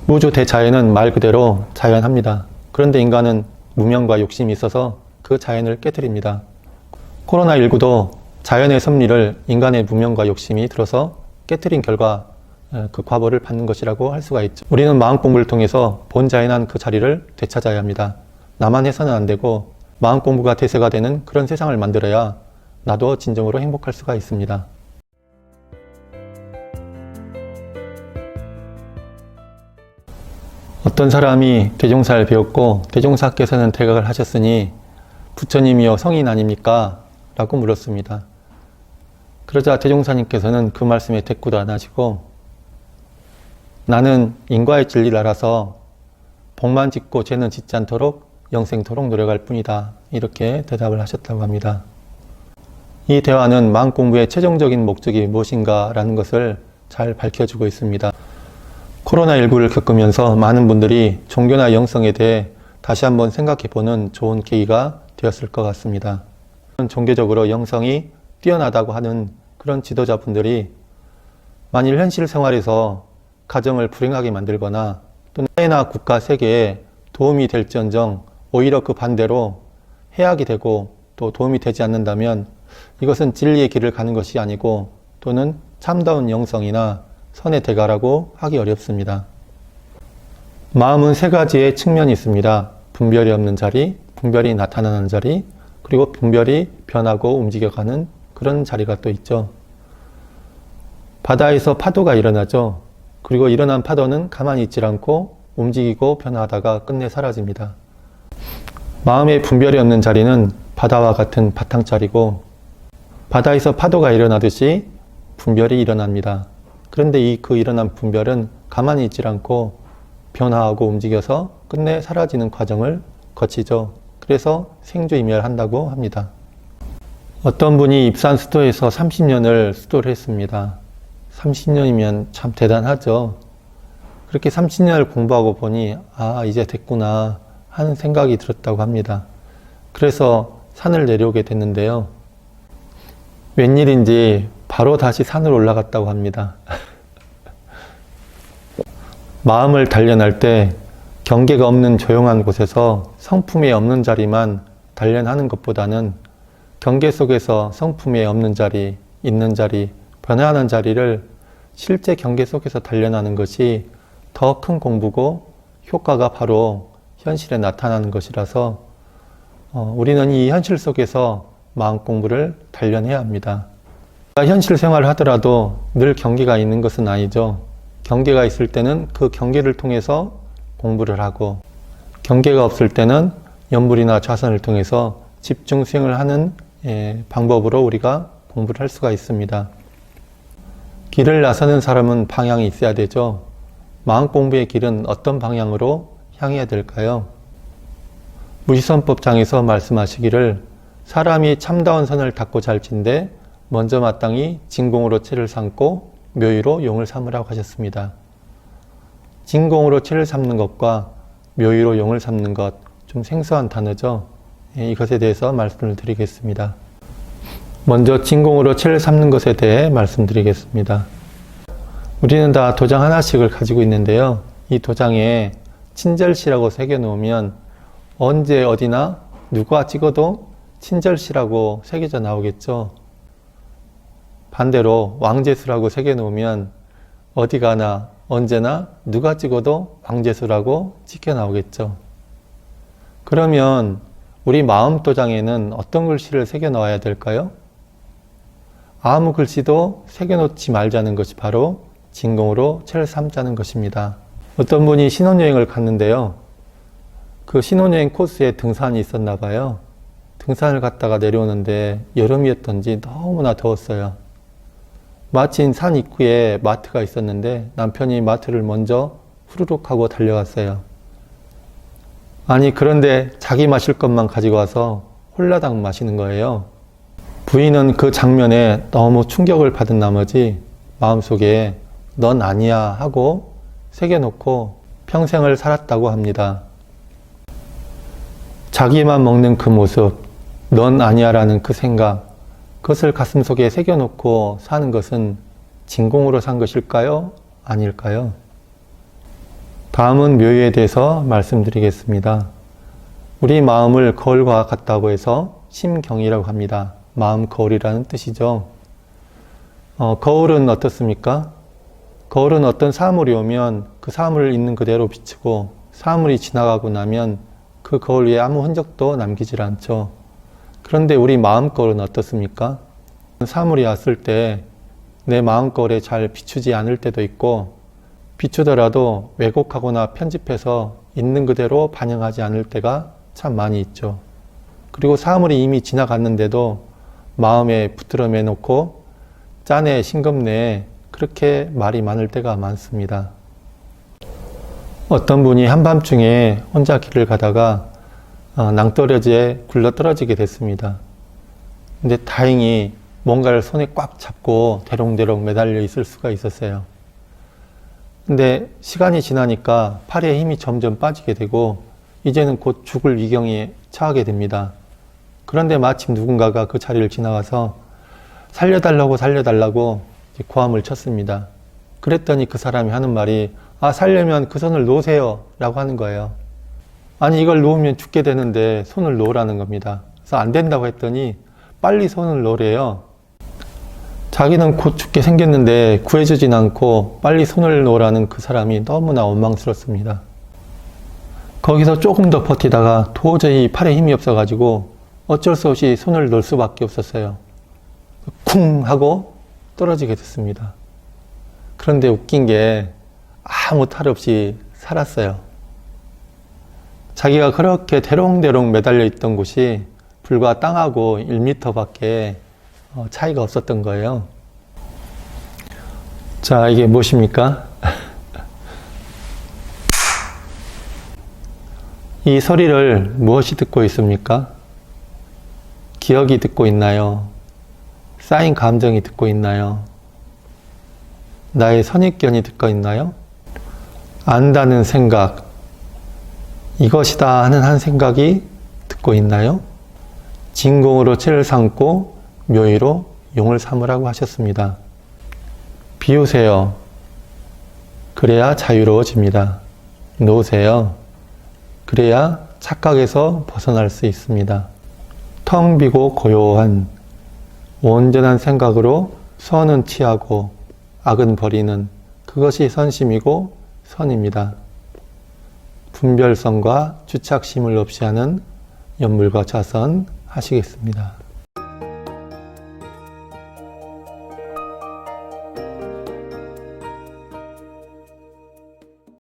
우주 대자연은 말 그대로 자연합니다. 그런데 인간은 무명과 욕심이 있어서 그 자연을 깨뜨립니다. 코로나19도 자연의 섭리를 인간의 무명과 욕심이 들어서 깨뜨린 결과 그 과보를 받는 것이라고 할 수가 있죠. 우리는 마음 공부를 통해서 본자연한 그 자리를 되찾아야 합니다. 나만 해서는 안 되고 마음 공부가 대세가 되는 그런 세상을 만들어야 나도 진정으로 행복할 수가 있습니다. 어떤 사람이 대종사를 배웠고 대종사께서는 퇴각을 하셨으니 부처님이여 성인 아닙니까? 라고 물었습니다. 그러자 대종사님께서는 그 말씀에 대꾸도 안 하시고 나는 인과의 진리를 알아서 복만 짓고 죄는 짓지 않도록 영생토록 노력할 뿐이다. 이렇게 대답을 하셨다고 합니다. 이 대화는 마음 공부의 최종적인 목적이 무엇인가 라는 것을 잘 밝혀주고 있습니다. 코로나19를 겪으면서 많은 분들이 종교나 영성에 대해 다시 한번 생각해보는 좋은 계기가 되었을 것 같습니다. 종교적으로 영성이 뛰어나다고 하는 그런 지도자분들이 만일 현실 생활에서 가정을 불행하게 만들거나 또는 사회나 국가 세계에 도움이 될지언정 오히려 그 반대로 해악이 되고 또 도움이 되지 않는다면 이것은 진리의 길을 가는 것이 아니고 또는 참다운 영성이나 선의 대가라고 하기 어렵습니다. 마음은 세 가지의 측면이 있습니다. 분별이 없는 자리, 분별이 나타나는 자리, 그리고 분별이 변하고 움직여가는 그런 자리가 또 있죠. 바다에서 파도가 일어나죠. 그리고 일어난 파도는 가만히 있지 않고 움직이고 변화하다가 끝내 사라집니다. 마음의 분별이 없는 자리는 바다와 같은 바탕자리고 바다에서 파도가 일어나듯이 분별이 일어납니다. 그런데 그 일어난 분별은 가만히 있지 않고 변화하고 움직여서 끝내 사라지는 과정을 거치죠. 그래서 생주이멸한다고 합니다. 어떤 분이 입산 수도에서 30년을 수도를 했습니다. 30년이면 참 대단하죠. 그렇게 30년을 공부하고 보니 이제 됐구나 하는 생각이 들었다고 합니다. 그래서 산을 내려오게 됐는데요. 웬일인지 바로 다시 산으로 올라갔다고 합니다. 마음을 단련할 때 경계가 없는 조용한 곳에서 성품이 없는 자리만 단련하는 것보다는 경계 속에서 성품이 없는 자리, 있는 자리, 변화하는 자리를 실제 경계 속에서 단련하는 것이 더 큰 공부고 효과가 바로 현실에 나타나는 것이라서 우리는 이 현실 속에서 마음 공부를 단련해야 합니다. 현실 생활을 하더라도 늘 경계가 있는 것은 아니죠. 경계가 있을 때는 그 경계를 통해서 공부를 하고 경계가 없을 때는 염불이나 좌선을 통해서 집중 수행을 하는 방법으로 우리가 공부를 할 수가 있습니다. 길을 나서는 사람은 방향이 있어야 되죠. 마음 공부의 길은 어떤 방향으로 향해야 될까요? 무지선법장에서 말씀하시기를 사람이 참다운 선을 닦고 잘 친데 먼저 마땅히 진공으로 채를 삼고 묘유로 용을 삼으라고 하셨습니다. 진공으로 채를 삼는 것과 묘유로 용을 삼는 것, 좀 생소한 단어죠. 이것에 대해서 말씀을 드리겠습니다. 먼저 진공으로 채를 삼는 것에 대해 말씀드리겠습니다. 우리는 다 도장 하나씩을 가지고 있는데요. 이 도장에 친절시라고 새겨놓으면 언제 어디나 누가 찍어도 친절시라고 새겨져 나오겠죠. 반대로 왕재수라고 새겨놓으면 어디 가나 언제나 누가 찍어도 왕재수라고 찍혀 나오겠죠. 그러면 우리 마음 도장에는 어떤 글씨를 새겨 넣어야 될까요? 아무 글씨도 새겨놓지 말자는 것이 바로 진공으로 채를 삼자는 것입니다. 어떤 분이 신혼여행을 갔는데요. 그 신혼여행 코스에 등산이 있었나 봐요. 등산을 갔다가 내려오는데 여름이었던지 너무나 더웠어요. 마침 산 입구에 마트가 있었는데 남편이 마트를 먼저 후루룩 하고 달려갔어요. 아니 그런데 자기 마실 것만 가지고 와서 홀라당 마시는 거예요. 부인은 그 장면에 너무 충격을 받은 나머지 마음속에 넌 아니야 하고 새겨놓고 평생을 살았다고 합니다. 자기만 먹는 그 모습, 넌 아니야 라는 그 생각, 그것을 가슴속에 새겨놓고 사는 것은 진공으로 산 것일까요? 아닐까요? 다음은 묘유에 대해서 말씀드리겠습니다. 우리 마음을 거울과 같다고 해서 심경이라고 합니다. 마음 거울이라는 뜻이죠. 거울은 어떻습니까? 거울은 어떤 사물이 오면 그 사물을 있는 그대로 비추고 사물이 지나가고 나면 그 거울 위에 아무 흔적도 남기질 않죠. 그런데 우리 마음 거울은 어떻습니까? 사물이 왔을 때 내 마음 거울에 잘 비추지 않을 때도 있고 비추더라도 왜곡하거나 편집해서 있는 그대로 반영하지 않을 때가 참 많이 있죠. 그리고 사물이 이미 지나갔는데도 마음에 붙들어 매놓고 짜네 싱겁네 그렇게 말이 많을 때가 많습니다. 어떤 분이 한밤중에 혼자 길을 가다가 낭떠러지에 굴러 떨어지게 됐습니다. 근데 다행히 뭔가를 손에 꽉 잡고 대롱대롱 매달려 있을 수가 있었어요. 근데 시간이 지나니까 팔에 힘이 점점 빠지게 되고 이제는 곧 죽을 위경에 처하게 됩니다. 그런데 마침 누군가가 그 자리를 지나가서 살려달라고 고함을 쳤습니다. 그랬더니 그 사람이 하는 말이 살려면 그 손을 놓으세요 라고 하는 거예요. 아니 이걸 놓으면 죽게 되는데 손을 놓으라는 겁니다. 그래서 안 된다고 했더니 빨리 손을 놓으래요. 자기는 곧 죽게 생겼는데 구해주진 않고 빨리 손을 놓으라는 그 사람이 너무나 원망스럽습니다. 거기서 조금 더 버티다가 도저히 팔에 힘이 없어가지고 어쩔 수 없이 손을 놓을 수밖에 없었어요. 쿵 하고 떨어지게 됐습니다. 그런데 웃긴 게 아무 탈 없이 살았어요. 자기가 그렇게 대롱대롱 매달려 있던 곳이 불과 땅하고 1m밖에 차이가 없었던 거예요. 자, 이게 무엇입니까? 이 소리를 무엇이 듣고 있습니까? 기억이 듣고 있나요? 쌓인 감정이 듣고 있나요? 나의 선입견이 듣고 있나요? 안다는 생각, 이것이다 하는 한 생각이 듣고 있나요? 진공으로 채를 삼고 묘의로 용을 삼으라고 하셨습니다. 비우세요. 그래야 자유로워집니다. 놓으세요. 그래야 착각에서 벗어날 수 있습니다. 텅 비고 고요한 온전한 생각으로 선은 취하고 악은 버리는 그것이 선심이고 선입니다. 분별성과 주착심을 없이 하는 연물과 자선 하시겠습니다.